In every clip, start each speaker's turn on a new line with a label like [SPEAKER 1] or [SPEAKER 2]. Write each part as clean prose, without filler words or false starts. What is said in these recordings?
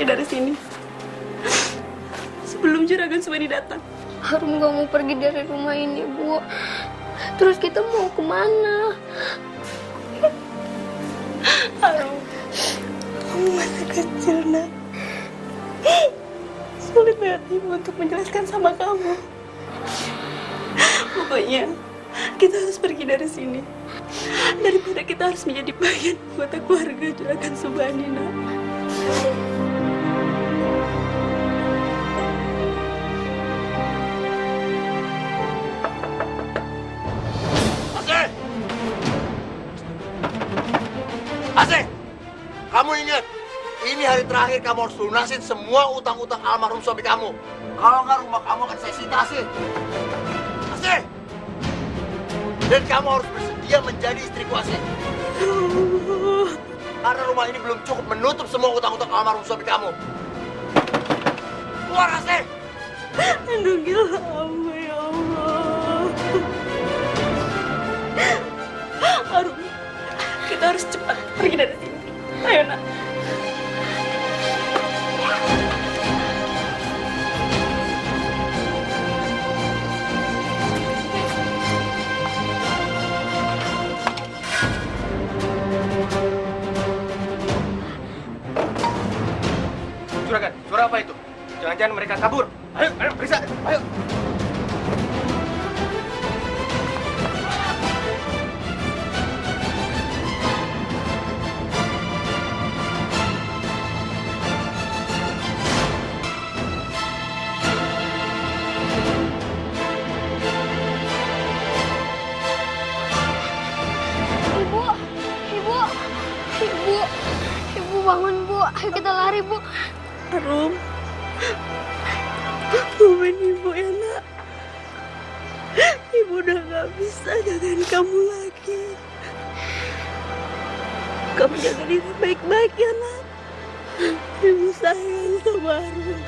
[SPEAKER 1] dari sini. Sebelum Juragan Subani datang.
[SPEAKER 2] Harum gak mau pergi dari rumah ini, Bu. Terus kita mau kemana?
[SPEAKER 1] Harum, kamu masih kecil, nak. Sulit banget Ibu untuk menjelaskan sama kamu. Pokoknya, kita harus pergi dari sini. Daripada kita harus menjadi bagian anggota keluarga Juragan Subani, nak.
[SPEAKER 3] Asih, kamu ingat, ini hari terakhir kamu harus lunasin semua utang-utang almarhum suami kamu. Kalau nggak rumah kamu akan saya sita, Asih. Asih! Dan kamu harus bersedia menjadi istriku, Asih. Karena rumah ini belum cukup menutup semua utang-utang almarhum suami kamu. Keluar, Asih!
[SPEAKER 1] Lindungilah hamba, ya Allah. Harum, kita harus cepat pergi dari sini. Ayo, nak.
[SPEAKER 4] Juragan, suara apa itu? Jangan-jangan mereka kabur. Ayo, periksa. Ayo.
[SPEAKER 2] Ibu bangun, Bu. Ayo kita lari, Bu.
[SPEAKER 1] Harum, bangun Ibu ya, nak. Ibu udah gak bisa jagain kamu lagi. Kamu jaga diri baik-baik ya, nak. Ibu sayang sama Harum.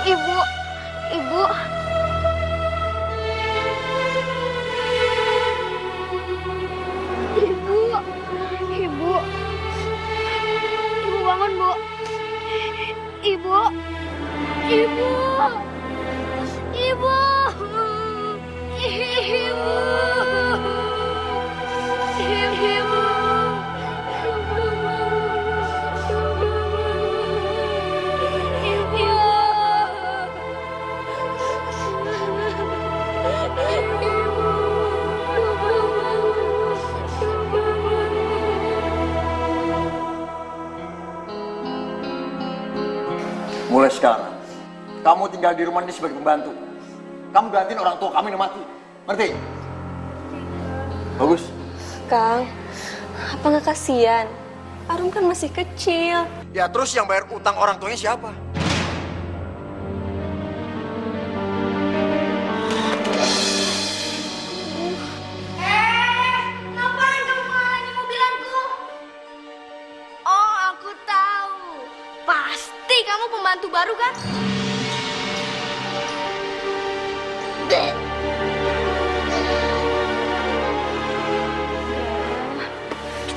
[SPEAKER 2] Ibu. Ibu. Ibu. Ibu. Ibu bangun, Bu. Ibu. Ibu. Ibu. Ibu.
[SPEAKER 3] Mulai sekarang, kamu tinggal di rumah ini sebagai pembantu. Kamu gantiin orang tua kamu yang mati. Ngerti? Bagus.
[SPEAKER 1] Kang, apa nggak kasihan? Harum kan masih kecil.
[SPEAKER 3] Ya terus yang bayar utang orang tuanya siapa?
[SPEAKER 2] Ngapain kamu menghalangi mobilanku? Oh, aku tahu. Pasti kamu pembantu baru kan?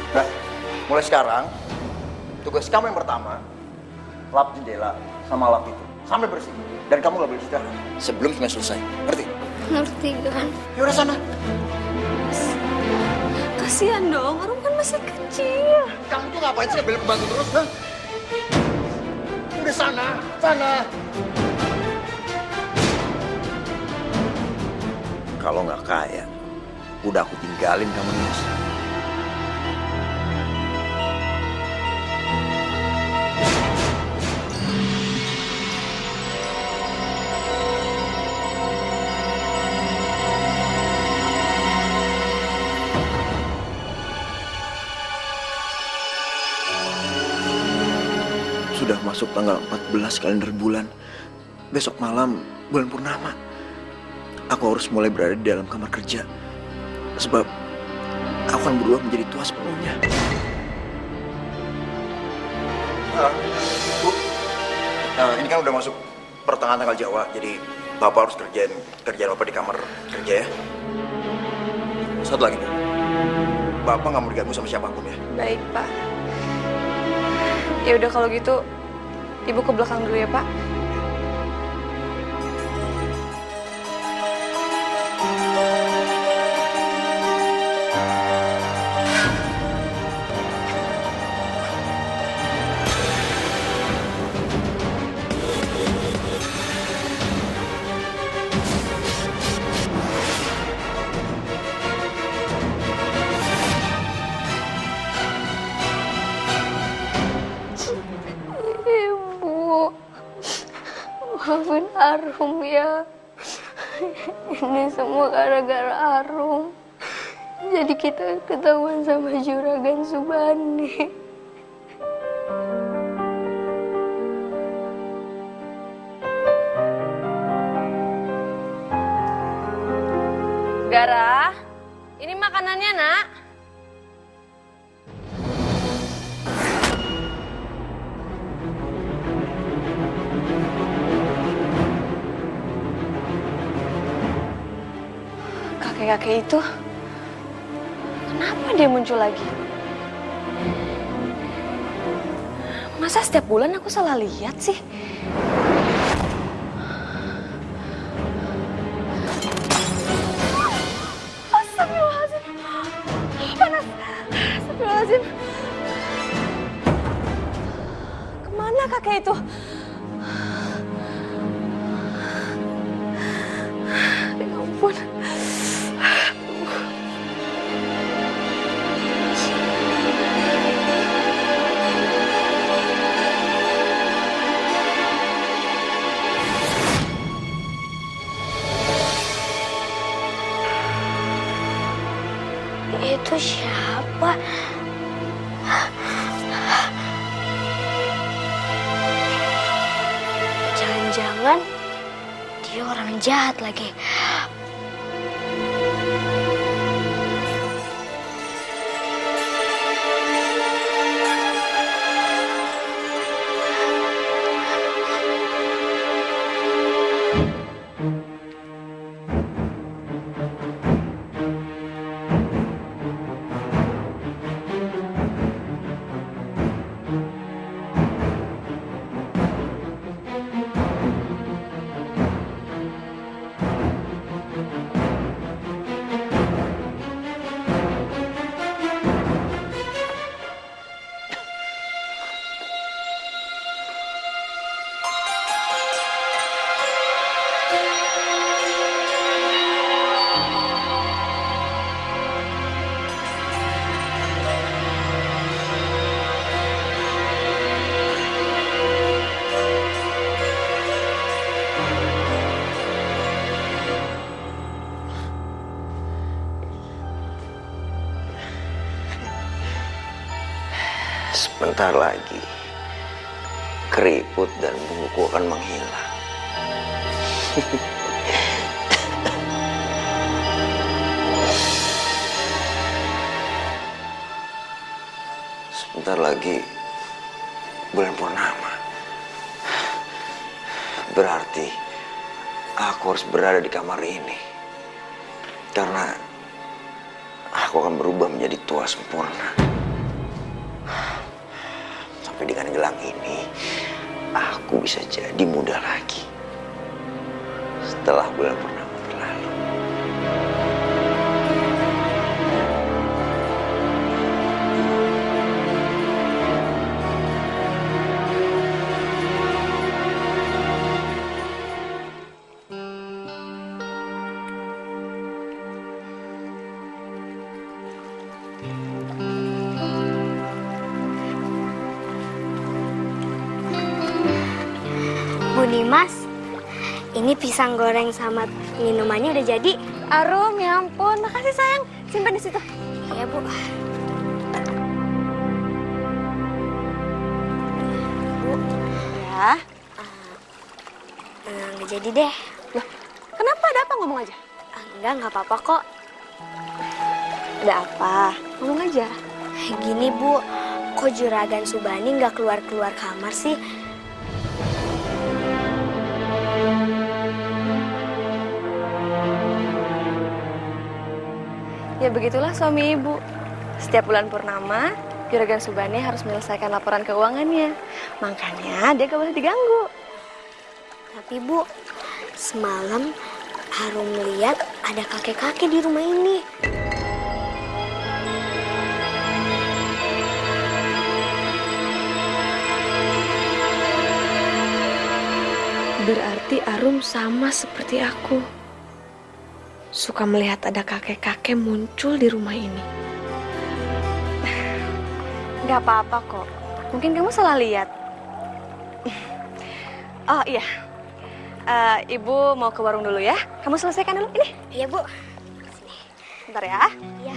[SPEAKER 3] Nah, mulai sekarang, tugas kamu yang pertama, lap jendela sama lap itu. Sampai bersih. Dan kamu gak boleh istirahat sebelum semuanya selesai. Ngerti?
[SPEAKER 2] Ngerti kan?
[SPEAKER 3] Ya udah sana.
[SPEAKER 1] Kasihan dong, Harum kan masih kecil.
[SPEAKER 3] Kamu tuh ngapain sih beli pembantu terus, ha? Udah sana, sana. Kalau nggak kaya, udah aku tinggalin kamu nih, Mas. Sudah masuk tanggal 14 kalender bulan. Besok malam bulan purnama. Aku harus mulai berada di dalam kamar kerja. Sebab aku akan berubah menjadi tua sepenuhnya.
[SPEAKER 5] Bu, ini kan udah masuk pertengahan tanggal Jawa, jadi Bapak harus kerjaan Bapak di kamar kerja ya. Satu lagi nih, Bapak nggak mau diganggu sama siapapun ya.
[SPEAKER 1] Baik, Pak. Ya udah kalau gitu, Ibu ke belakang dulu ya, Pak.
[SPEAKER 2] Ibu, maafin Arum ya. Ini semua gara-gara Arum. Jadi kita ketahuan sama Juragan Subani.
[SPEAKER 6] Gara, ini makanannya, Nak.
[SPEAKER 1] Kakek-kakek itu, kenapa dia muncul lagi? Masa setiap bulan aku salah lihat sih? Astagfirullahaladzim. Panas. Astagfirullahaladzim. Kemana kakek itu? Ya ampun.
[SPEAKER 2] Itu siapa? Jangan-jangan dia orang jahat lagi.
[SPEAKER 7] Sebentar lagi, keriput dan buku akan menghilang. Sebentar lagi, bulan purnama. Berarti, aku harus berada di kamar ini. Karena, aku akan berubah menjadi tua sempurna. Tapi dengan gelang ini, aku bisa jadi muda lagi. Setelah bulan purnama berlalu.
[SPEAKER 2] Bu Dimas, ini pisang goreng sama minumannya udah jadi.
[SPEAKER 6] Arum, ya ampun. Makasih, sayang. Simpan di situ.
[SPEAKER 2] Iya, Bu. Bu.
[SPEAKER 6] Ya.
[SPEAKER 2] Nggak jadi deh.
[SPEAKER 6] Loh, kenapa? Ada apa? Ngomong aja.
[SPEAKER 2] Nggak apa-apa kok.
[SPEAKER 6] Ada apa? Ngomong aja.
[SPEAKER 2] Gini, Bu. Kok Juragan Subani nggak keluar-keluar kamar sih?
[SPEAKER 6] Ya begitulah suami ibu. Setiap bulan purnama, Juragan Subani harus menyelesaikan laporan keuangannya. Makanya dia gak boleh diganggu.
[SPEAKER 2] Tapi Bu, semalam Arum lihat ada kakek-kakek di rumah ini.
[SPEAKER 6] Berarti Arum sama seperti aku. Suka melihat ada kakek-kakek muncul di rumah ini. Gak apa-apa kok. Mungkin kamu salah lihat. Oh iya. Ibu mau ke warung dulu ya. Kamu selesaikan dulu ini.
[SPEAKER 2] Iya Bu.
[SPEAKER 6] Bentar ya.
[SPEAKER 2] Iya.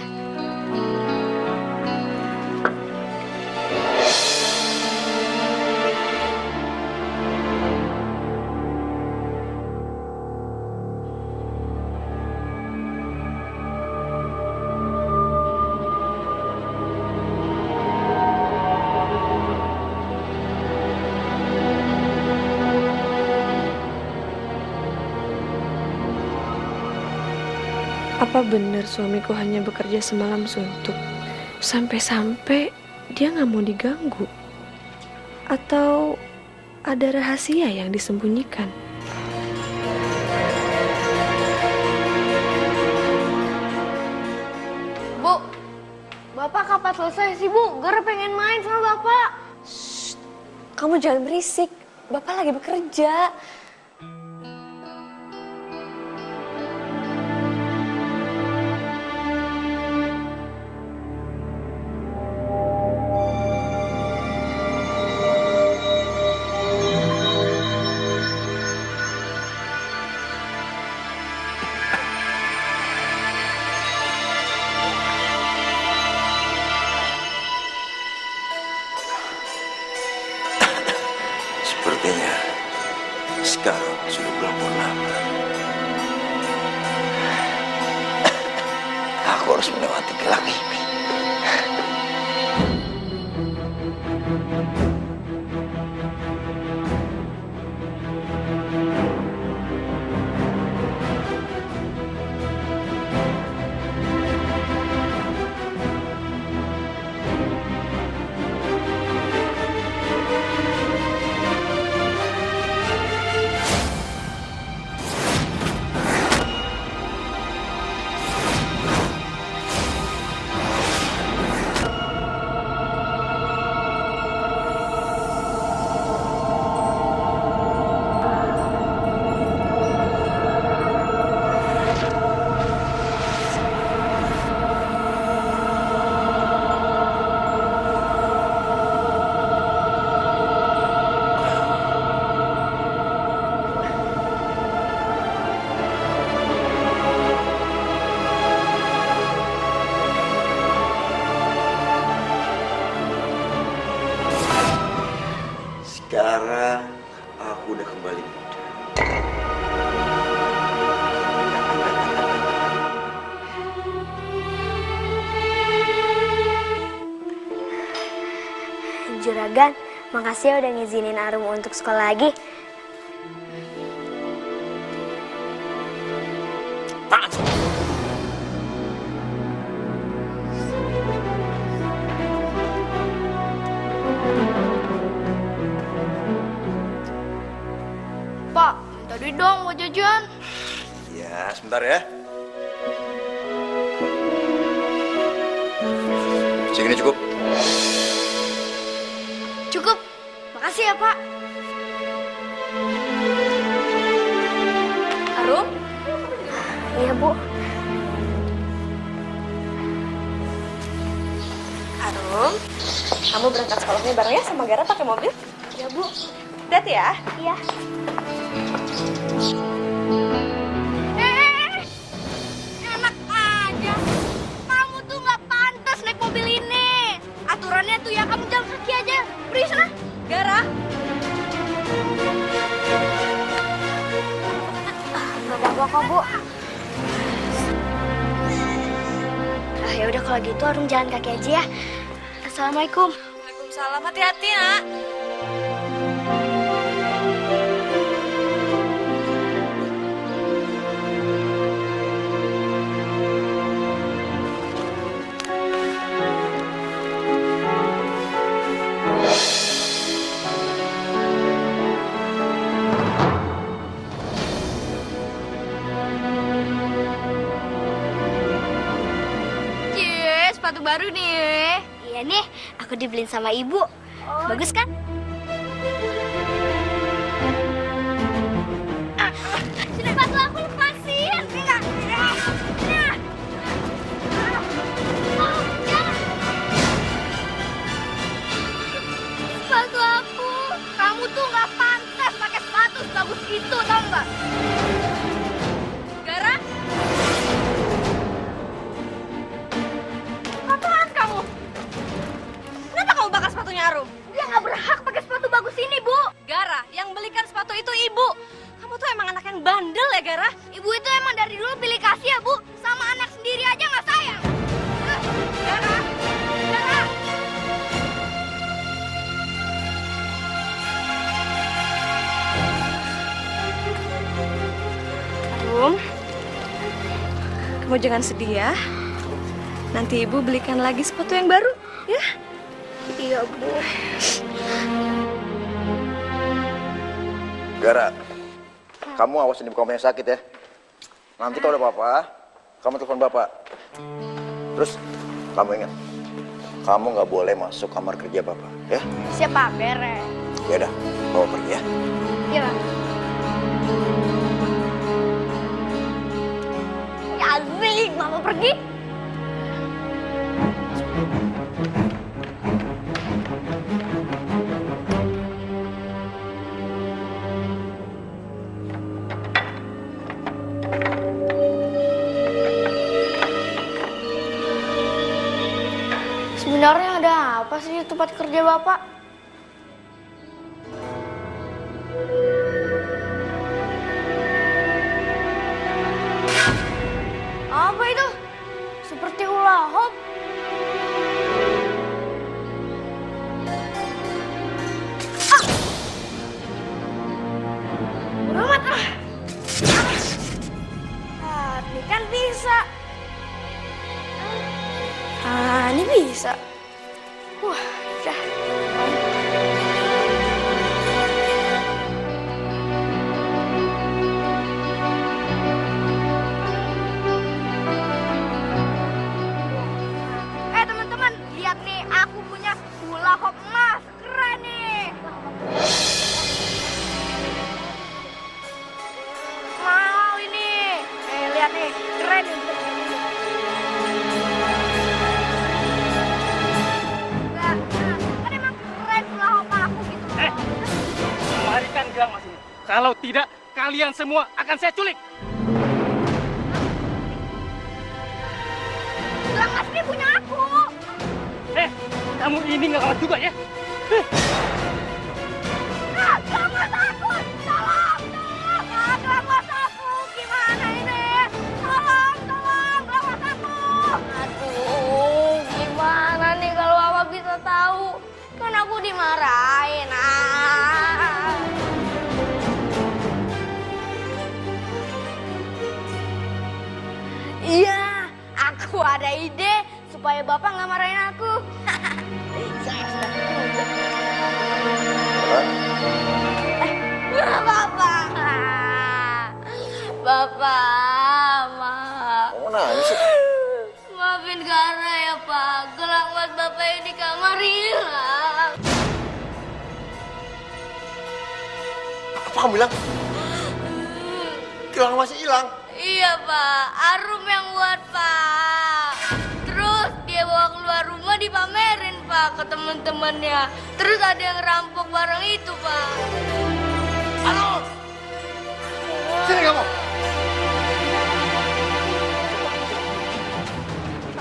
[SPEAKER 6] Apa benar suamiku hanya bekerja semalam suntuk? Sampai-sampai dia nggak mau diganggu? Atau ada rahasia yang disembunyikan?
[SPEAKER 2] Bu, Bapak kapan selesai sih Bu? Gara pengen main sama Bapak.
[SPEAKER 6] Kamu jangan berisik. Bapak lagi bekerja.
[SPEAKER 7] Sepertinya sekarang sudah bulan purnama. Aku harus melewati gelap ini. Sekarang aku udah kembali muda.
[SPEAKER 2] Juragan, makasih ya udah ngizinin Arum untuk sekolah lagi. Pak, minta duit dong mau jajan.
[SPEAKER 5] Ya, sebentar ya. Segini cukup.
[SPEAKER 2] Cukup. Makasih ya, Pak.
[SPEAKER 6] Arum,
[SPEAKER 2] Iya, Bu.
[SPEAKER 6] Arum, kamu berangkat sekolahnya bareng ya sama Gara pakai mobil?
[SPEAKER 2] Iya, Bu.
[SPEAKER 6] Hati ya.
[SPEAKER 2] Iya. Enak aja. Kamu tuh nggak pantas naik mobil ini. Aturannya tuh ya kamu jalan kaki aja. Pergi sana.
[SPEAKER 6] Gara,
[SPEAKER 2] Nggak apa-apa kok, Bu. Ya udah kalau gitu Arum jalan kaki aja ya. Assalamualaikum.
[SPEAKER 6] Waalaikumsalam. Hati-hati, Nak.
[SPEAKER 2] Cie, sepatu baru nih. Iya nih, aku dibeliin sama ibu. Bagus kan? Sini sepatu aku lepasin. Enggak. Sepatu aku. Kamu tuh nggak pantas pakai sepatu sebagus itu, tau nggak? Gara? Apaan kamu? Kenapa kamu bakar sepatunya Arum? Dia nggak berhak pakai sepatu bagus ini, Bu.
[SPEAKER 6] Gara, yang belikan sepatu itu ibu. Kamu tuh emang anak yang bandel ya, Gara?
[SPEAKER 2] Ibu itu emang dari dulu pilih kasih ya, Bu. Sama anak sendiri aja nggak sayang. Gara, Gara.
[SPEAKER 6] Arum, kamu jangan sedih ya. Nanti ibu belikan lagi sepatu yang baru, ya?
[SPEAKER 2] Iya, Bu.
[SPEAKER 5] Gara, kamu awasin ibu kamu yang sakit ya. Nanti kalau ada apa-apa, kamu telepon bapak. Terus, kamu ingat, kamu nggak boleh masuk kamar kerja bapak, ya?
[SPEAKER 2] Siapa beres?
[SPEAKER 5] Ya udah, bawa pergi ya.
[SPEAKER 2] Iya. Ya asik, Mama pergi. Sebenarnya ada apa sih di tempat kerja Bapak? Apa itu? Seperti hula hoop. Udah ah. Ini kan bisa. Ini bisa. Wah, udah. Teman-teman, lihat nih, aku punya hula hoop emas. Keren nih. Mau ini. Lihat nih, keren nih. Kan emang keren hula hoop aku gitu.
[SPEAKER 4] Kembalikan gelang mas ini. Kalau tidak, kalian semua akan saya culik.
[SPEAKER 2] Gelang mas ini punya aku.
[SPEAKER 4] Kamu ini ngelawat juga ya?
[SPEAKER 2] Gelang mas aku. Tolong. Gelang mas aku. Gimana ini? Tolong. Gelang mas aku. Aduh, gimana nih kalau Mama bisa tahu? Kan aku dimarahin. Iya, aku ada ide supaya Bapak nggak marahin aku. Bapak. Bapak, maaf.
[SPEAKER 5] Kamu nangis sih?
[SPEAKER 2] Maafin Gara ya, Pak. Gelang emas Bapak yang di kamar hilang.
[SPEAKER 3] Apa kamu bilang? Gelang masih hilang.
[SPEAKER 2] Iya, Pak. Arum yang buat, Pak. Terus dia bawa keluar rumah dipamerin, Pak, ke teman-temannya. Terus ada yang rampok barang itu, Pak.
[SPEAKER 3] Halo! Sini kamu.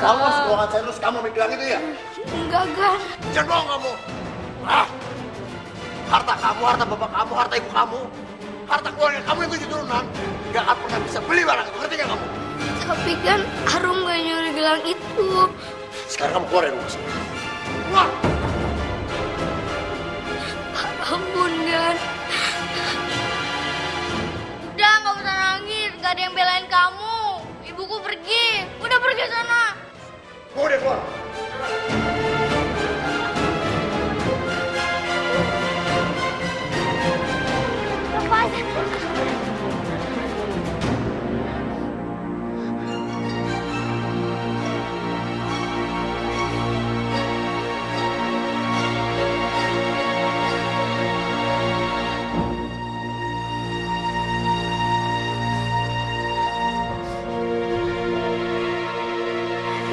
[SPEAKER 3] Kamu masuk ruangan saya terus kamu ambil gelang itu ya?
[SPEAKER 2] Enggak, Gan.
[SPEAKER 3] Jangan bohong kamu. Ah, harta kamu, harta bapak kamu, harta ibu kamu, harta keluarga kamu yang 7 turunan gak akan pernah bisa beli barang itu. Ngerti gak kamu?
[SPEAKER 2] Tapi kan Arum gak nyuri gelang itu.
[SPEAKER 3] Sekarang kamu keluar dari rumah saya. Keluar!
[SPEAKER 2] Juragan. Udah, nggak usah nangis. Gak ada yang belain kamu. Ibuku pergi. Udah pergi sana.
[SPEAKER 3] Bawa dia keluar.
[SPEAKER 2] Lepas.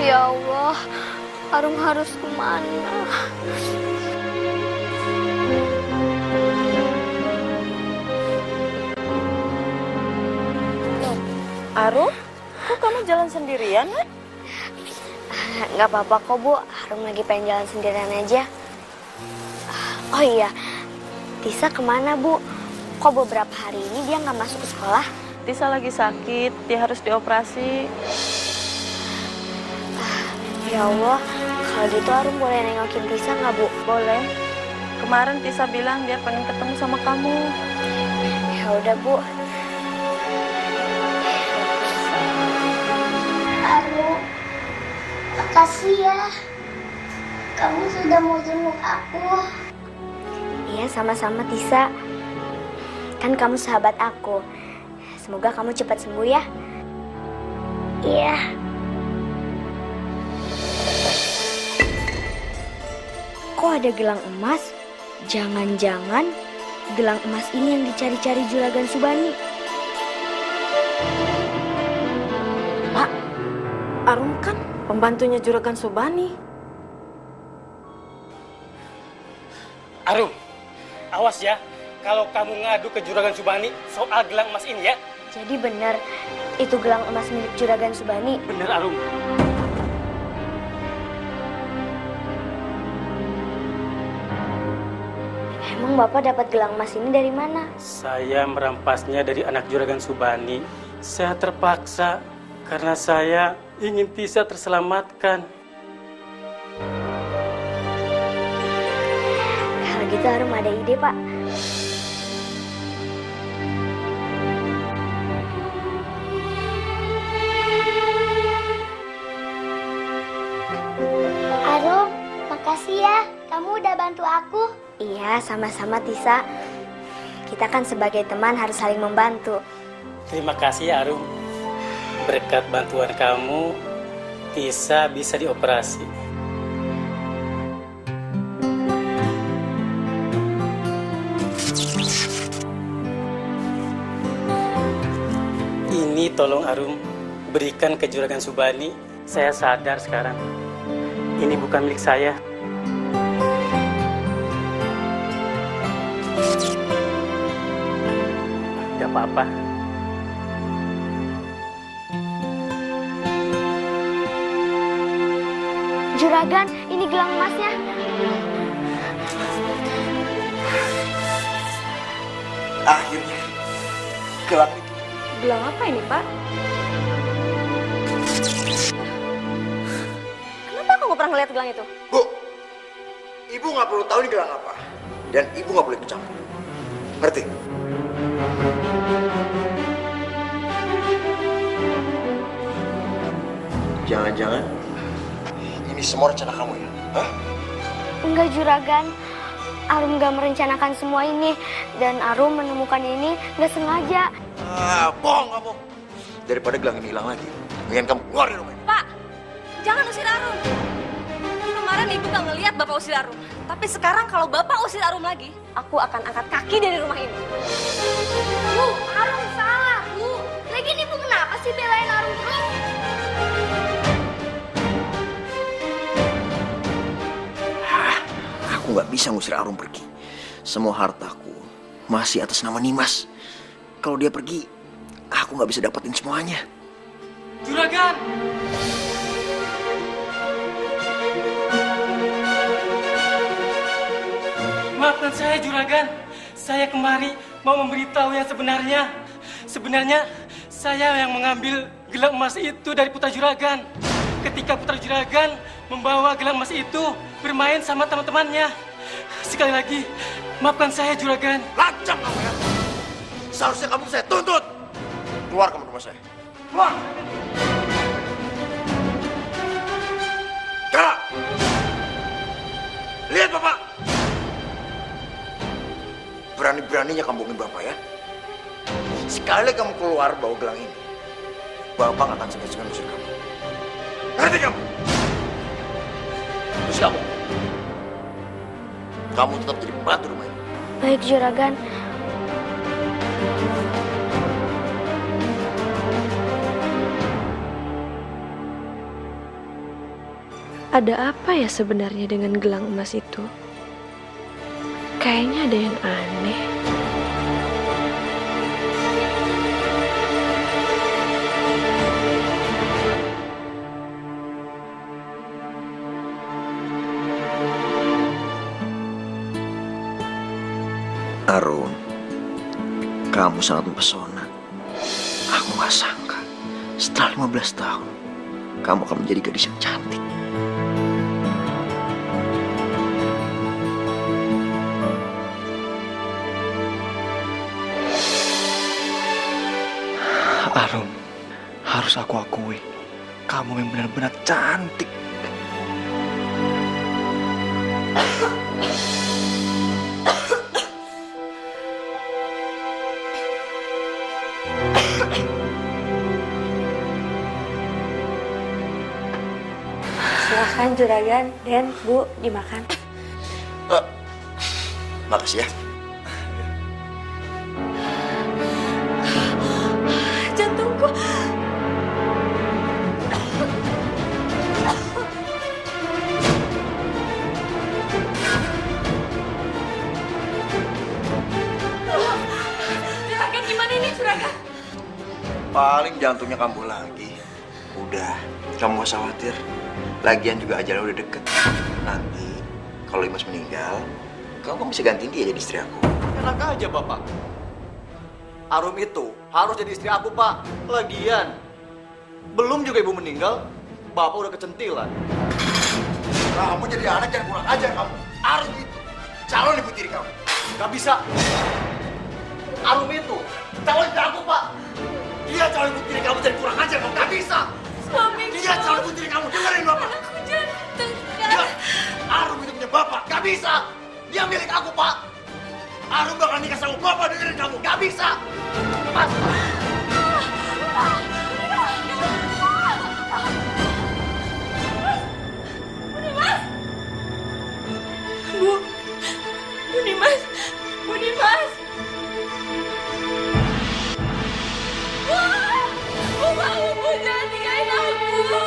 [SPEAKER 2] Ya Allah, Arum harus kemana?
[SPEAKER 6] Arum, kok kamu jalan sendirian, nak?
[SPEAKER 2] Nggak apa-apa kok, Bu. Arum lagi pengen jalan sendirian aja. Oh iya, Tisa kemana, Bu? Kok beberapa hari ini dia nggak masuk ke sekolah?
[SPEAKER 6] Tisa lagi sakit, dia harus dioperasi.
[SPEAKER 2] Ya Allah, kalau gitu Arum boleh nengokin Tisa nggak, Bu?
[SPEAKER 6] Boleh. Kemarin Tisa bilang dia pengen ketemu sama kamu.
[SPEAKER 2] Ya udah, Bu.
[SPEAKER 8] Arum, makasih ya. Kamu sudah mau jenguk aku.
[SPEAKER 2] Iya, sama-sama Tisa. Kan kamu sahabat aku. Semoga kamu cepat sembuh ya.
[SPEAKER 8] Iya.
[SPEAKER 2] Kok ada gelang emas? Jangan-jangan gelang emas ini yang dicari-cari Juragan Subani.
[SPEAKER 6] Pak, Arum kan pembantunya Juragan Subani.
[SPEAKER 4] Arum, awas ya. Kalau kamu ngadu ke Juragan Subani soal gelang emas ini ya.
[SPEAKER 2] Jadi benar, itu gelang emas milik Juragan Subani.
[SPEAKER 4] Bener, Arum.
[SPEAKER 2] Emang Bapak dapat gelang emas ini dari mana?
[SPEAKER 9] Saya merampasnya dari anak Juragan Subani. Saya terpaksa karena saya ingin Tisa terselamatkan.
[SPEAKER 2] Kalau gitu Arum ada ide, Pak.
[SPEAKER 8] Arum, makasih ya. Kamu udah bantu aku.
[SPEAKER 2] Iya, sama-sama Tisa. Kita kan sebagai teman harus saling membantu.
[SPEAKER 9] Terima kasih ya Arum. Berkat bantuan kamu, Tisa bisa dioperasi. Ini tolong Arum, berikan ke Juragan Subani. Saya sadar sekarang, ini bukan milik saya. Gak apa-apa.
[SPEAKER 2] Juragan, ini gelang emasnya.
[SPEAKER 5] Akhirnya, gelang itu.
[SPEAKER 6] Gelang apa ini, Pak?
[SPEAKER 2] Kenapa kamu pernah ngeliat gelang itu?
[SPEAKER 5] Bu, ibu nggak perlu tahu ini gelang apa. Dan ibu nggak boleh ikut campur. Ngerti? Jangan-jangan ini semua rencana kamu ya? Hah?
[SPEAKER 2] Enggak, Juragan. Arum gak merencanakan semua ini. Dan Arum menemukan ini gak sengaja.
[SPEAKER 5] Bohong kamu. Daripada gelang ini hilang lagi, mendingan kamu keluar dari rumah ini.
[SPEAKER 1] Pak, jangan usir Arum. Kemarin ibu gak ngeliat Bapak usir Arum. Tapi sekarang kalau Bapak usir Arum lagi, aku akan angkat kaki dari rumah ini.
[SPEAKER 8] Bu, Arum salah, Bu. Lagian ibu kenapa sih belain Arum terus?
[SPEAKER 5] Aku nggak bisa ngusir Arum pergi. Semua hartaku masih atas nama Nimas. Kalau dia pergi, aku nggak bisa dapetin semuanya.
[SPEAKER 9] Juragan! Maafkan saya, Juragan. Saya kemari mau memberitahu yang sebenarnya. Sebenarnya, saya yang mengambil gelang emas itu dari Putra Juragan. Ketika Putra Juragan membawa gelang emas itu bermain sama teman-temannya. Sekali lagi, Maafkan saya, Juragan.
[SPEAKER 3] Lancang kamu ya. Seharusnya kamu saya tuntut. Keluar kamu rumah saya. Keluar. Gerak. Lihat Bapak.
[SPEAKER 5] Berani-beraninya kamu bohongin Bapak ya. Sekali kamu keluar bawa gelang ini, Bapak nggak akan segan-segan usir kamu.
[SPEAKER 3] Ngerti kamu? Terus kamu? Kamu tetap jadi pembantu rumah ini.
[SPEAKER 8] Baik, Juragan.
[SPEAKER 6] Ada apa ya sebenarnya dengan gelang emas itu? Kayaknya ada yang aneh.
[SPEAKER 7] Arum, kamu sangat mempesona. Aku gak sangka, setelah 15 tahun, kamu akan menjadi gadis yang cantik.
[SPEAKER 5] Arum, harus aku akui, kamu yang benar-benar cantik.
[SPEAKER 6] Silahkan Juragan, Den, Bu, dimakan.
[SPEAKER 5] Makasih ya.
[SPEAKER 1] Jantungku. Juragan, gimana ini Juragan?
[SPEAKER 5] Paling jantungnya kambuh lagi. Udah, kamu gak usah khawatir. Lagian juga ajalnya udah deket. Nanti, kalau Imas meninggal, kamu kan bisa gantiin dia jadi istri aku.
[SPEAKER 3] Enak aja Bapak. Arum itu harus jadi istri aku Pak. Lagian, belum juga ibu meninggal, Bapak udah kecentilan. Kamu jadi anak yang kurang ajar kamu. Arum itu calon ibu tiri kamu. Gak bisa. Arum itu calon istri aku Pak. Dia calon ibu tiri kamu jadi kurang ajar kamu. Gak bisa.
[SPEAKER 1] Suamiku.
[SPEAKER 3] Dia calon ibu tiri kamu. Dengerin Bapak.
[SPEAKER 1] Aku jantung.
[SPEAKER 3] Dia, Arum itu punya Bapak. Gak bisa. Dia milik aku Pak. Arum bakal nikah sama Bapak, dengerin kamu. Gak bisa. Mas.
[SPEAKER 1] Bu. Bu Dimas. Bu Dimas. Bu. Bu bangun, Bu. Jangan tinggalin aku, Bu. Bu.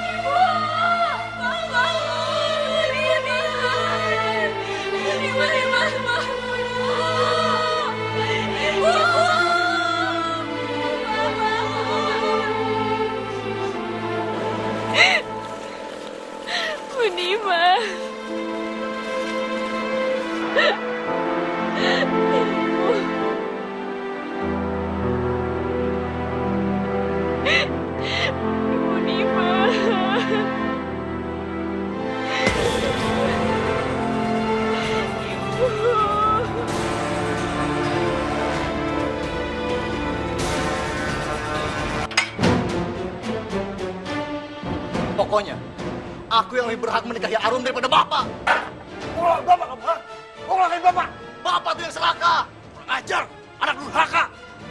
[SPEAKER 1] Ibu. Bangun, bangun. Bu Dimas. Bu Dimas, bangun. Ibu. Bu Dimas. Ibu Dimas.
[SPEAKER 3] Pokoknya, aku yang lebih berhak menikahi Arum daripada Bapak. Pulang Bapak kamu, ha? Pulangin Bapak. Bapak tuh yang celaka. Kurang ajar, anak durhaka.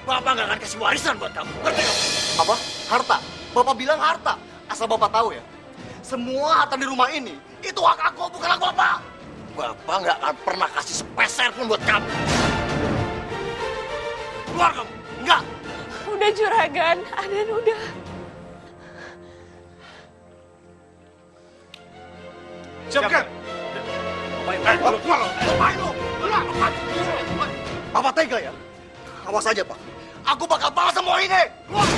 [SPEAKER 3] Bapak nggak akan kasih warisan buat kamu. Ngerti kamu? Apa? Harta? Bapak bilang harta. Asal Bapak tahu ya, semua harta di rumah ini, itu hak aku, bukan hak Bapak. Bapak nggak akan pernah kasih sepeser pun buat kamu. Keluar kamu. Enggak.
[SPEAKER 6] Udah Juragan, Aden udah.
[SPEAKER 3] Siapkan. Bapak tega ya? Awas saja, Pak. Aku bakal balas semua ini. Keluar.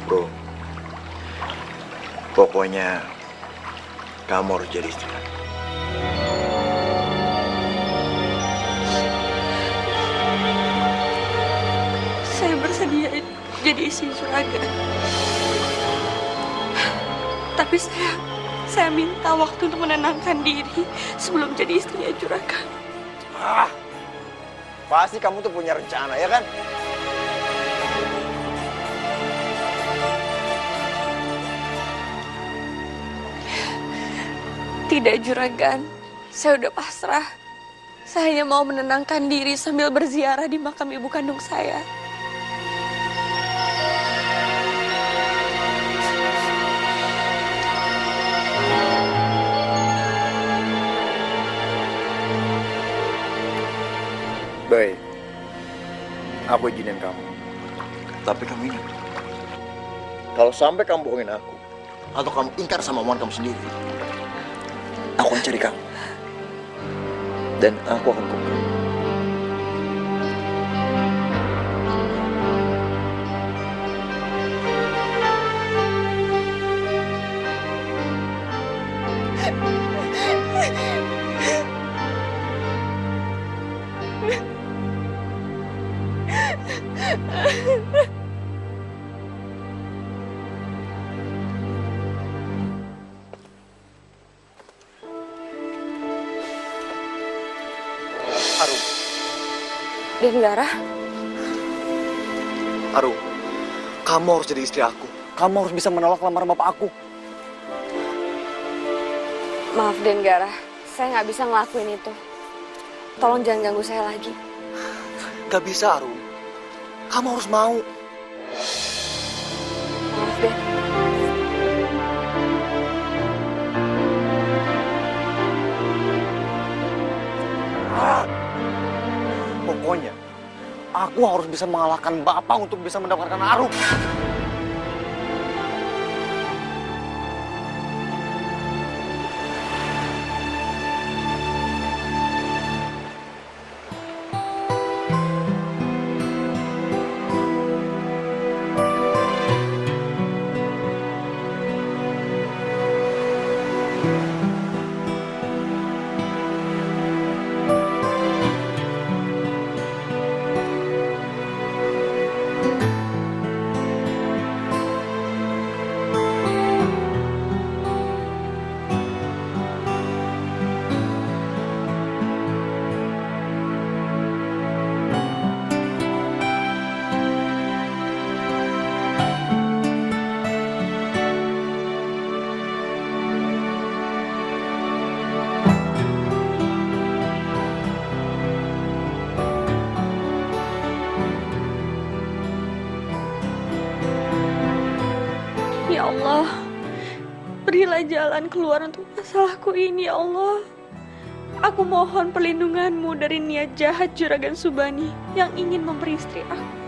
[SPEAKER 5] Bro, Pokoknya kamu harus jadi istri aku.
[SPEAKER 6] Saya bersedia jadi istri Juragan. Tapi saya minta waktu untuk menenangkan diri sebelum jadi istrinya Juragan.
[SPEAKER 5] Pasti kamu tuh punya rencana, ya kan?
[SPEAKER 6] Tidak, Juragan. Saya udah pasrah. Saya hanya mau menenangkan diri sambil berziarah di makam ibu kandung saya.
[SPEAKER 5] Baik, aku izinin kamu. Tapi kamu ingat, kalau sampai kamu bohongin aku, atau kamu ingkar sama omongan kamu sendiri, aku akan cari kamu. Dan aku akan hukum kamu. Arum,
[SPEAKER 6] Denggara,
[SPEAKER 7] Arum, kamu harus jadi istri aku. Kamu harus bisa menolak lamaran bapak aku.
[SPEAKER 6] maaf Denggara, saya nggak bisa ngelakuin itu. Tolong jangan ganggu saya lagi.
[SPEAKER 7] Gak bisa, Arum. Kamu harus mau.
[SPEAKER 6] Maaf, Den.
[SPEAKER 7] Pokoknya, aku harus bisa mengalahkan bapak untuk bisa mendapatkan Arum.
[SPEAKER 6] Ya Allah, berilah jalan keluar untuk masalahku ini, ya Allah. Aku mohon perlindungan-Mu dari niat jahat Juragan Subani yang ingin memberi istri aku.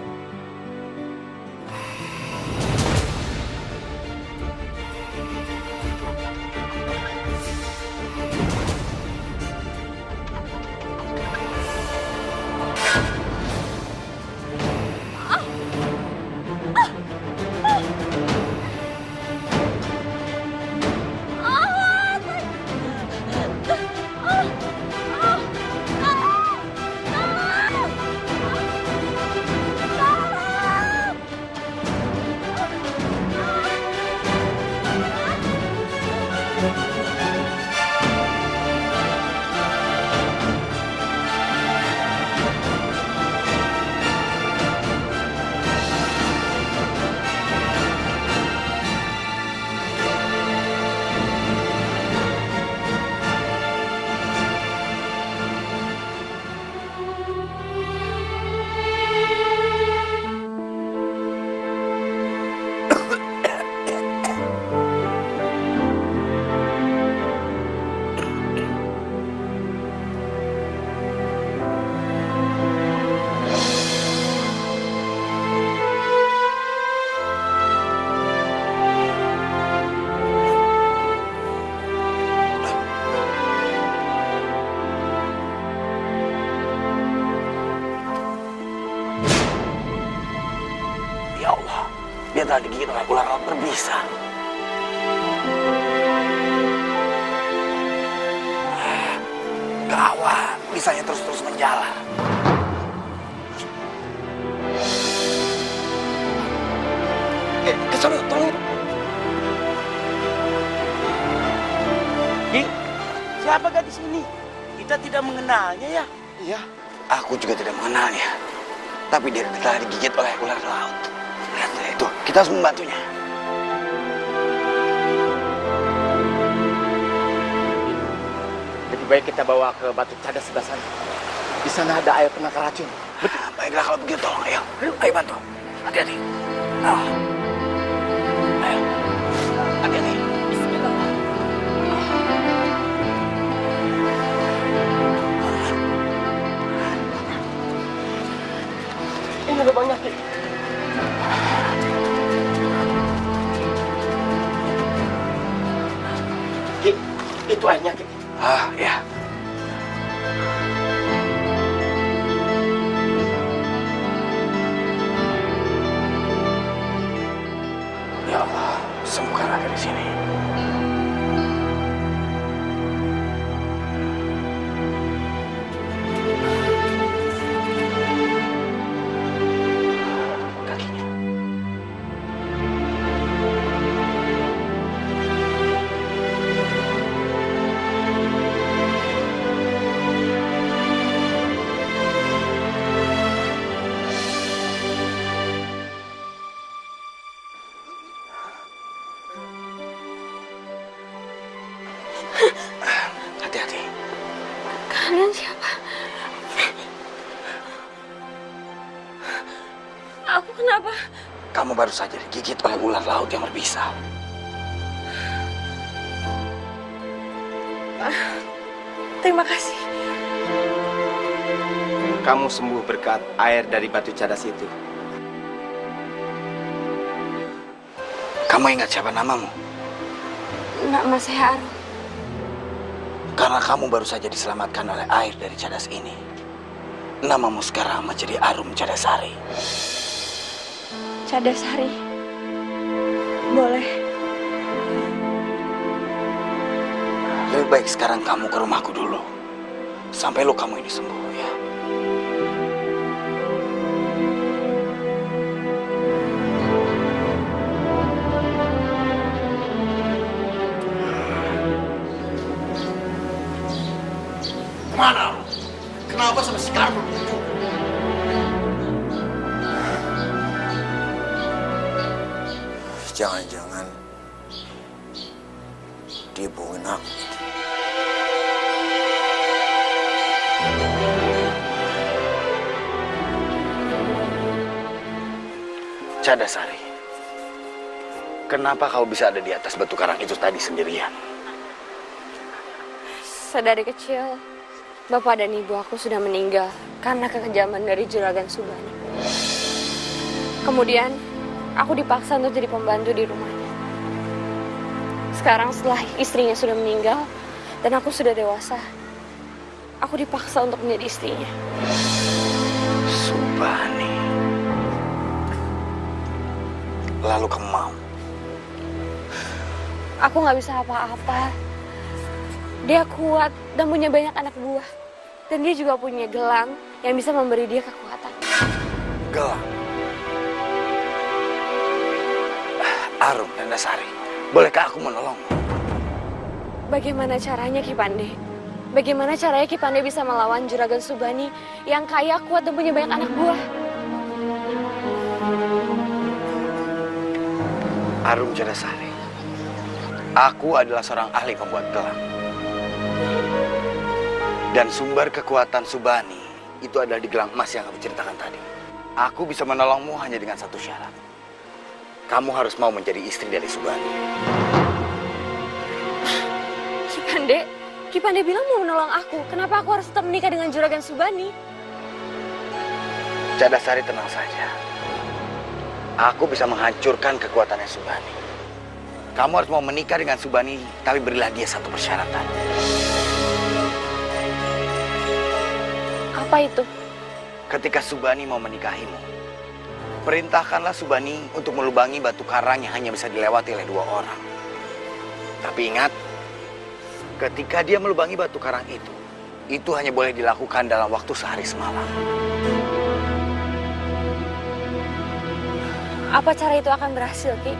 [SPEAKER 7] Ya Allah, biar tadi kita ular berbisa.
[SPEAKER 5] nyawa bisanya terus-terus menjalar. Kesana, tolong.
[SPEAKER 10] Ki, siapa gadis ini? Kita tidak mengenalnya ya?
[SPEAKER 5] Iya, aku juga tidak mengenalnya. Tapi dia telah digigit oleh ular laut. Lihat itu, kita harus membantunya.
[SPEAKER 10] Lebih baik kita bawa ke batu cadas sebelah sana. Di sana ada air penangkal racun.
[SPEAKER 5] Baiklah kalau begitu, tolong ayo. Ayo bantu. Hati-hati. Ayo. Hati-hati.
[SPEAKER 10] Ini lubangnya, Ki. Ki, itu airnya, Ki.
[SPEAKER 5] Ah, ya. Ya Allah, sembuhkan Raka di sini. Kakinya. Hati-hati.
[SPEAKER 6] Kalian siapa? Aku kenapa?
[SPEAKER 5] Kamu baru saja digigit oleh ular laut yang berbisa.
[SPEAKER 6] Terima kasih.
[SPEAKER 10] Kamu sembuh berkat air dari batu cadas itu.
[SPEAKER 5] Kamu ingat siapa namamu?
[SPEAKER 6] Nama saya Arum.
[SPEAKER 5] Karena kamu baru saja diselamatkan oleh air dari cadas ini. Namamu sekarang menjadi Arum Cadasari.
[SPEAKER 6] Cadasari. Boleh.
[SPEAKER 5] Lebih baik sekarang kamu ke rumahku dulu. Sampai lukamu ini sembuh ya.
[SPEAKER 3] Kemana? Kenapa sampai sekarang belum muncul?
[SPEAKER 7] Jangan-jangan dia bohongin aku.
[SPEAKER 5] Cadasari, kenapa kau bisa ada di atas batu karang itu tadi sendirian?
[SPEAKER 6] Sedari kecil, bapak dan ibu aku sudah meninggal karena kekejaman dari Juragan Subani. Kemudian, aku dipaksa untuk jadi pembantu di rumahnya. Sekarang setelah istrinya sudah meninggal dan aku sudah dewasa, aku dipaksa untuk menjadi istrinya.
[SPEAKER 5] Subani. Lalu kamu mau?
[SPEAKER 6] Aku nggak bisa apa-apa. Dia kuat dan punya banyak anak buah. Dan dia juga punya gelang yang bisa memberi dia kekuatan.
[SPEAKER 5] Gelang? Arum Cadasari, bolehkah aku menolongmu?
[SPEAKER 6] Bagaimana caranya Ki Pande? Bagaimana caranya Ki Pande bisa melawan Juragan Subani yang kaya, kuat, dan punya banyak anak buah?
[SPEAKER 5] Arum Cadasari, aku adalah seorang ahli pembuat gelang. Dan sumber kekuatan Subani itu adalah di gelang emas yang aku ceritakan tadi. Aku bisa menolongmu hanya dengan satu syarat. Kamu harus mau menjadi istri dari Subani.
[SPEAKER 6] Ki Pande bilang mau menolong aku. Kenapa aku harus tetap menikah dengan Juragan Subani?
[SPEAKER 5] Cadasari, tenang saja. Aku bisa menghancurkan kekuatannya Subani. Kamu harus mau menikah dengan Subani, tapi berilah dia satu persyaratan.
[SPEAKER 6] Apa itu?
[SPEAKER 5] Ketika Subani mau menikahimu, perintahkanlah Subani untuk melubangi batu karang yang hanya bisa dilewati oleh 2 orang. Tapi ingat, ketika dia melubangi batu karang itu,
[SPEAKER 10] itu hanya boleh dilakukan dalam waktu sehari semalam.
[SPEAKER 6] Apa cara itu akan berhasil, Ki?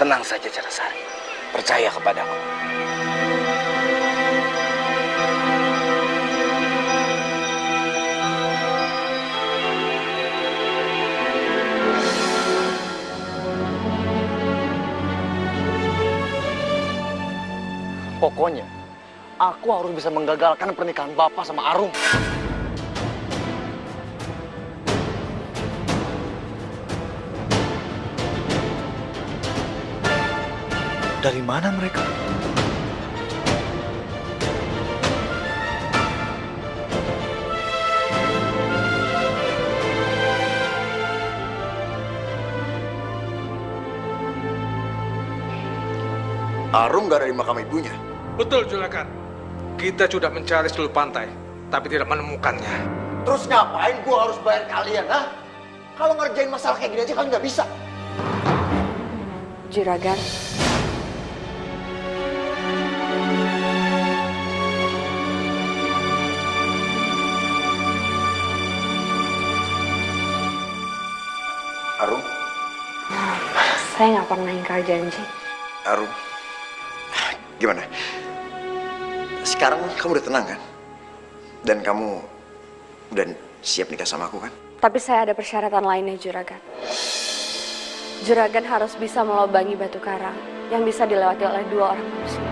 [SPEAKER 10] Tenang saja, Carasari. Percaya kepadaku. Pokoknya, aku harus bisa menggagalkan pernikahan Bapak sama Arum.
[SPEAKER 7] Dari mana mereka?
[SPEAKER 5] Arum gak ada di makam ibunya.
[SPEAKER 11] Betul, Juragan. Kita sudah mencari seluruh pantai, tapi tidak menemukannya.
[SPEAKER 3] Terus ngapain gua harus bayar kalian, ha? Kalau ngerjain masalah kayak gini aja kalian nggak bisa.
[SPEAKER 6] Juragan,
[SPEAKER 5] Arum,
[SPEAKER 6] saya nggak pernah ingkar janji.
[SPEAKER 5] Arum, gimana? Sekarang kamu udah tenang kan? Dan kamu udah siap nikah sama aku kan?
[SPEAKER 6] Tapi saya ada persyaratan lainnya, Juragan. Juragan harus bisa melobangi batu karang yang bisa dilewati oleh 2 orang manusia.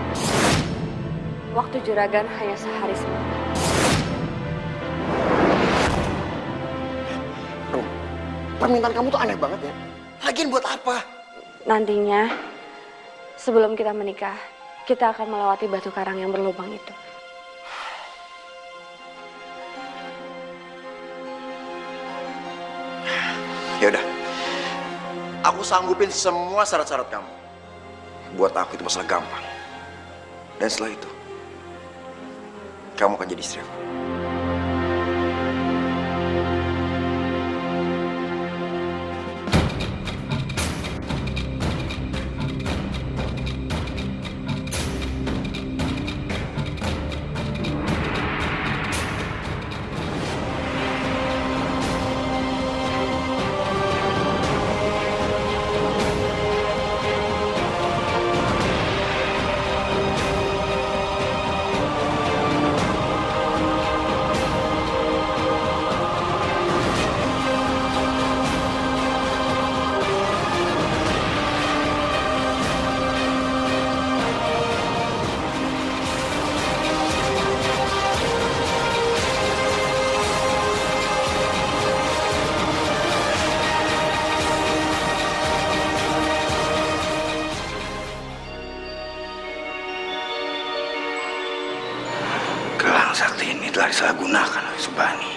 [SPEAKER 6] Waktu Juragan hanya sehari semalam.
[SPEAKER 3] Rum, permintaan kamu tuh aneh banget ya. Lagian buat apa?
[SPEAKER 6] Nantinya, sebelum kita menikah, kita akan melewati batu karang yang berlubang itu.
[SPEAKER 5] Ya udah, aku sanggupin semua syarat-syarat kamu. Buat aku itu masalah gampang. Dan setelah itu, kamu akan jadi istri aku. Gelang sakti ini telah disalahgunakan oleh Subani.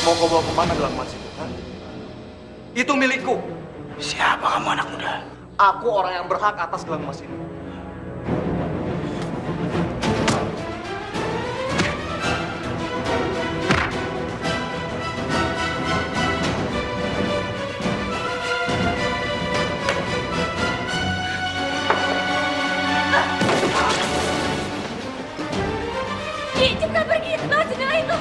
[SPEAKER 11] Mau kau bawa kemana gelang emas itu? Ha? Itu milikku.
[SPEAKER 10] Siapa kamu, anak muda?
[SPEAKER 11] Aku orang yang berhak atas gelang emas ini.
[SPEAKER 1] Ki, cepat pergi, bawa jendela itu.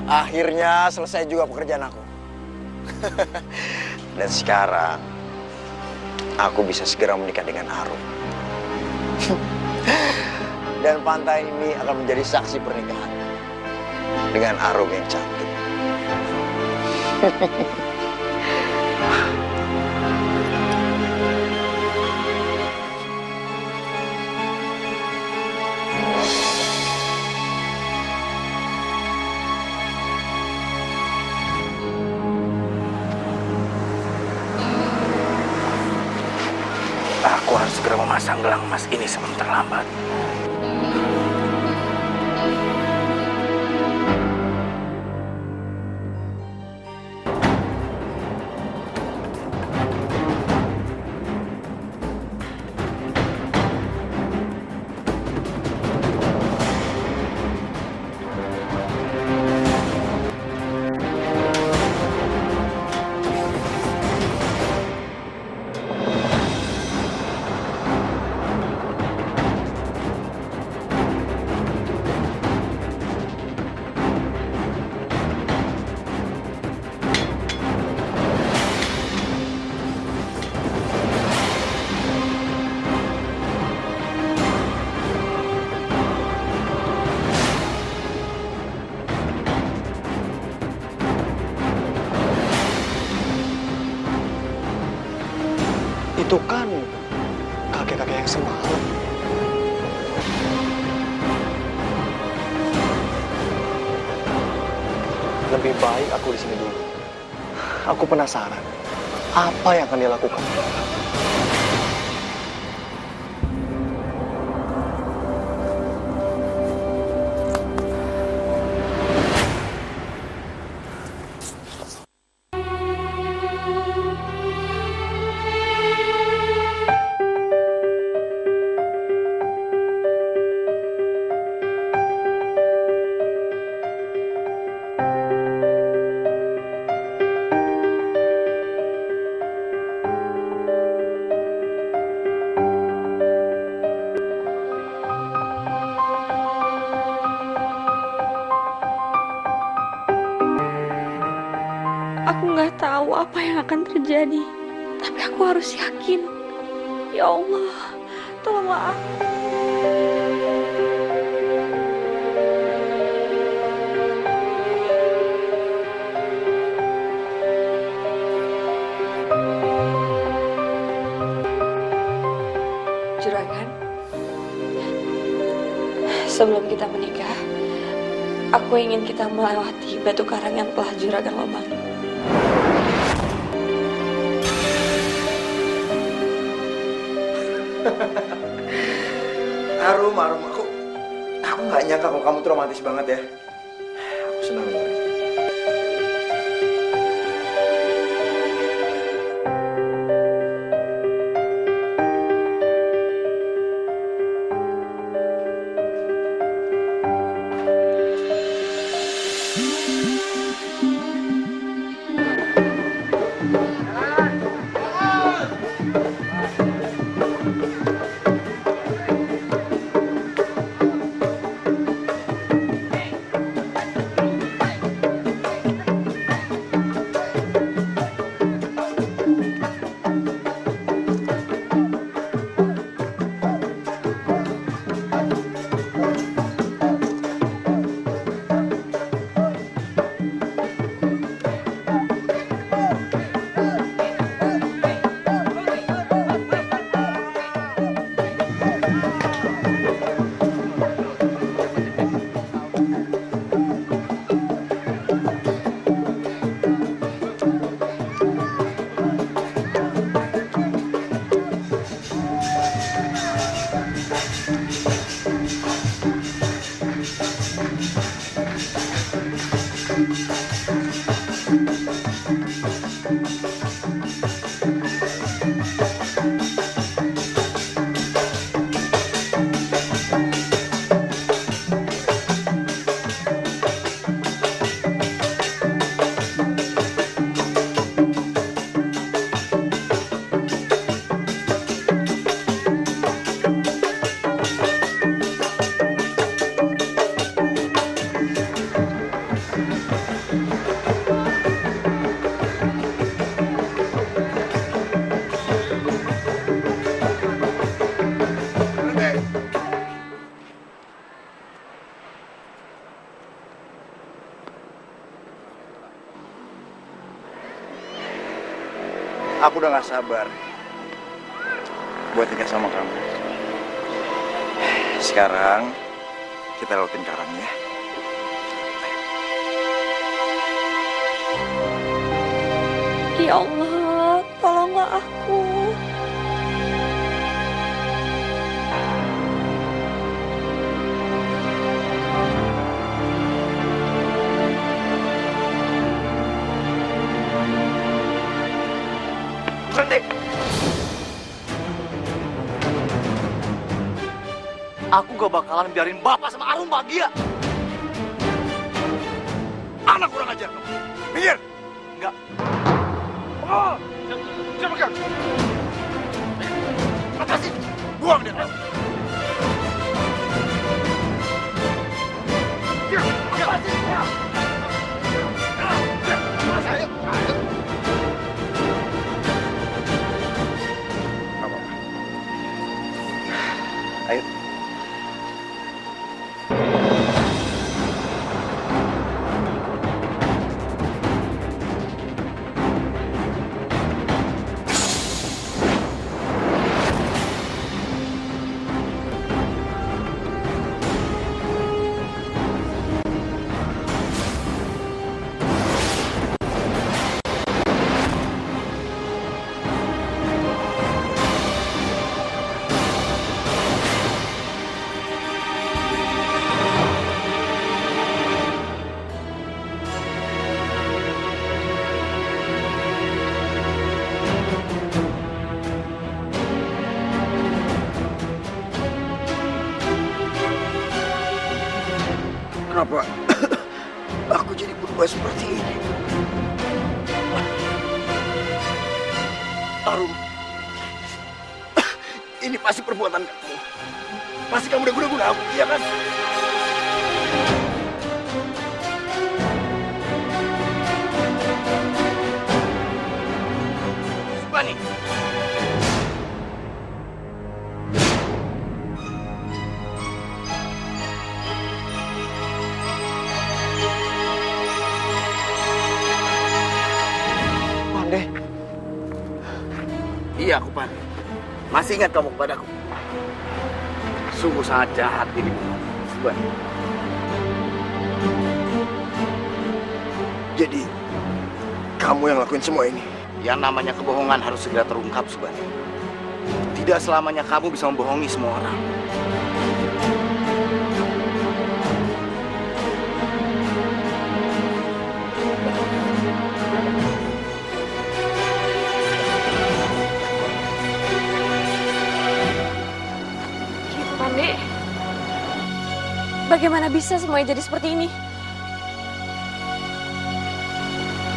[SPEAKER 7] Akhirnya selesai juga pekerjaan aku. Dan sekarang, aku bisa segera menikah dengan Arum. Dan pantai ini akan menjadi saksi pernikahan dengan Arum yang cantik.
[SPEAKER 10] segera memasang gelang emas ini sebelum terlambat.
[SPEAKER 12] Itu kan kakek-kakek yang semalam. Lebih baik aku di sini dulu. Aku penasaran apa yang akan dia lakukan.
[SPEAKER 6] Aku nggak tahu apa yang akan terjadi, tapi aku harus yakin. Ya Allah, tolonglah aku. Juragan, sebelum kita menikah, aku ingin kita melewati batu karang yang telah Juragan lubangi.
[SPEAKER 5] Arum, aku nggak nyangka kalau kamu tuh romantis banget ya. Aku senang banget. Aku udah gak sabar buat nikah sama kamu. Sekarang kita lewatin karangnya.
[SPEAKER 6] Ya Allah, tolonglah aku.
[SPEAKER 12] Aku gak bakalan biarin Bapak sama Arum bahagia.
[SPEAKER 3] Anak kurang ajar kamu. Minggir.
[SPEAKER 12] Enggak.
[SPEAKER 3] Oh, siapa kan? Lepasin. Buang dia.
[SPEAKER 5] Ayo. Kenapa aku jadi berubah seperti ini? Arum, ini pasti perbuatan kamu. Pasti kamu udah guna-guna aku, iya kan?
[SPEAKER 3] Subani.
[SPEAKER 12] Pandai.
[SPEAKER 10] Iya, aku Pan. Masih ingat kamu kepadaku? Sungguh sangat jahat ini, Subani.
[SPEAKER 5] Jadi, kamu yang lakuin semua ini?
[SPEAKER 10] Yang namanya kebohongan harus segera terungkap, Subani. Tidak selamanya kamu bisa membohongi semua orang.
[SPEAKER 6] Pandai, bagaimana bisa semuanya jadi seperti ini?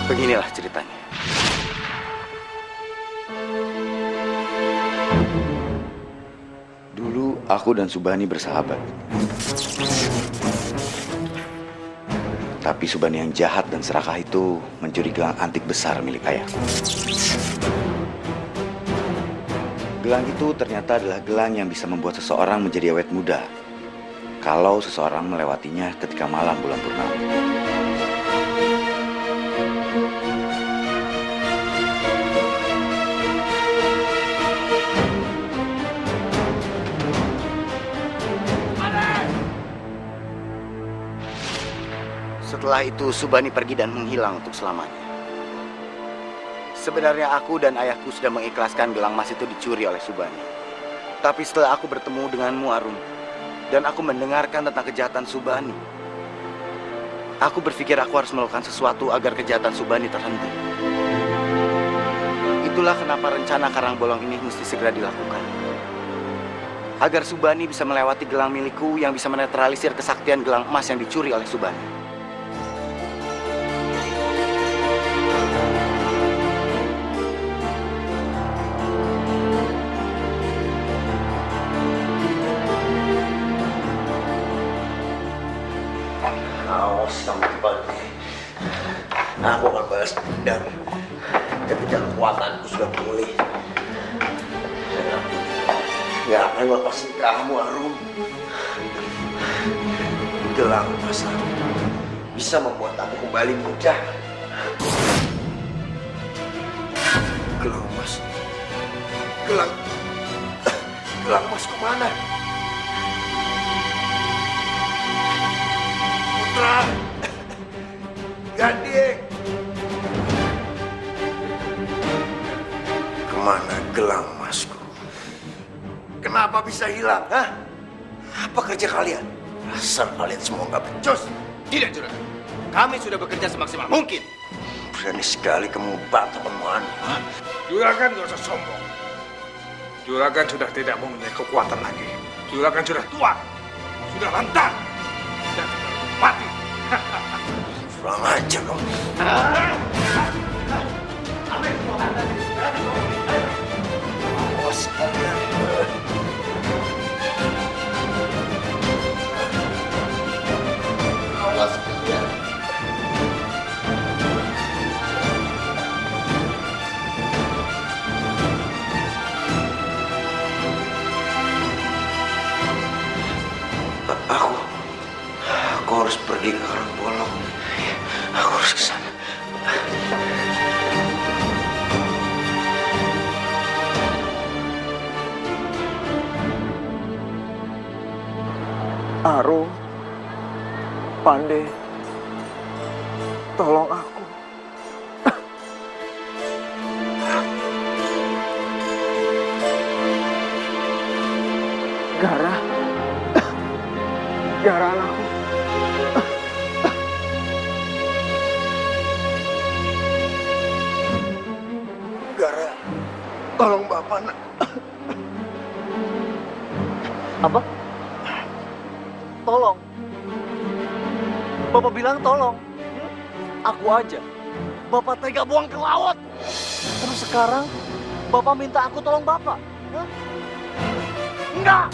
[SPEAKER 10] Beginilah ceritanya. Dulu aku dan Subani bersahabat. Tapi Subani yang jahat dan serakah itu mencuri gelang antik besar milik ayah. Gelang itu ternyata adalah gelang yang bisa membuat seseorang menjadi awet muda kalau seseorang melewatinya ketika malam bulan purnama. Setelah itu Subani pergi dan menghilang untuk selamanya. Sebenarnya aku dan ayahku sudah mengikhlaskan gelang emas itu dicuri oleh Subani. Tapi setelah aku bertemu denganmu, Arum, dan aku mendengarkan tentang kejahatan Subani, aku berpikir aku harus melakukan sesuatu agar kejahatan Subani terhenti. Itulah kenapa rencana Karang Bolong ini mesti segera dilakukan. Agar Subani bisa melewati gelang milikku yang bisa menetralisir kesaktian gelang emas yang dicuri oleh Subani.
[SPEAKER 5] Aku akan balas dendam ketika kekuatanku sudah pulih. Dan aku gak akan melepaskan kamu, Arum. Gelang emas bisa membuat aku kembali muda. Gelang emas. Gelang emas kemana? Putra! Ganding! Kemana gelang emasku? Kenapa bisa hilang, hah? Apa kerja kalian? Dasar kalian semua nggak becus.
[SPEAKER 3] Tidak, Juragan. Kami sudah bekerja semaksimal mungkin.
[SPEAKER 5] Berani sekali kamu bantah omonganku. Hah?
[SPEAKER 11] Juragan gak usah sombong. Juragan sudah tidak mempunyai kekuatan lagi. Juragan sudah tua, sudah lantar, dan mati.
[SPEAKER 3] Kurang ajar kamu. Awas kalian. Awas kalian. Aku harus pergi ke Karangbolong. Aku harus ke sana.
[SPEAKER 7] Arum, Pandey, tolong aku. Gara, Gara anakku. Gara, tolong Bapak, nak.
[SPEAKER 12] Apa? Tolong. Bapak bilang tolong. Aku aja. Bapak tega buang ke laut. Terus sekarang Bapak minta aku tolong Bapak. Hah? Enggak.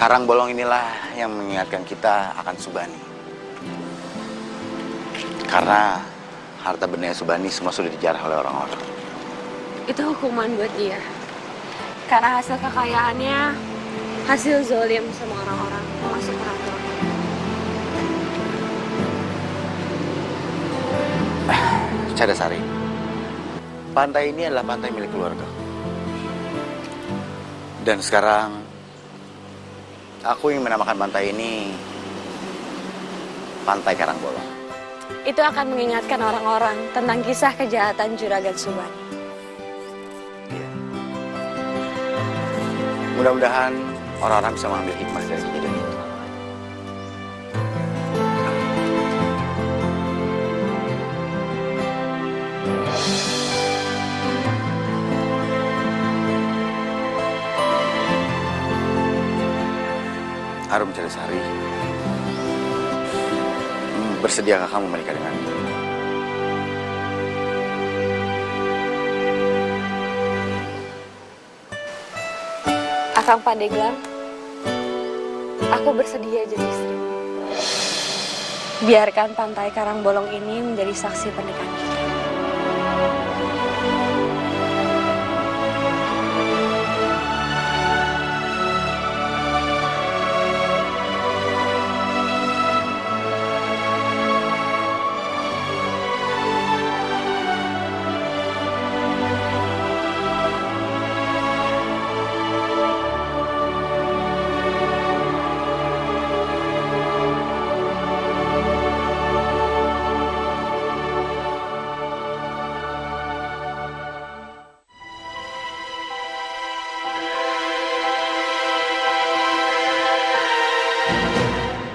[SPEAKER 10] Karangbolong inilah yang mengingatkan kita akan Subani. Karena harta benda Subani semua sudah dijarah oleh orang-orang.
[SPEAKER 6] Itu hukuman buat dia. Karena hasil kekayaannya hasil zolim sama orang-orang, termasuk keraton.
[SPEAKER 10] Cadasari, pantai ini adalah pantai milik keluarga. Dan sekarang aku ingin menamakan pantai ini Pantai Karangbolong.
[SPEAKER 6] Itu akan mengingatkan orang-orang tentang kisah kejahatan Juragan Subani.
[SPEAKER 10] Mudah-mudahan orang-orang bisa mengambil hikmah dari kejadian itu. Arum Cadasari, bersediakah kamu menikah denganku?
[SPEAKER 6] Akang Pandeglang, aku bersedia jadi istri. Biarkan Pantai Karangbolong ini menjadi saksi pernikahan kita.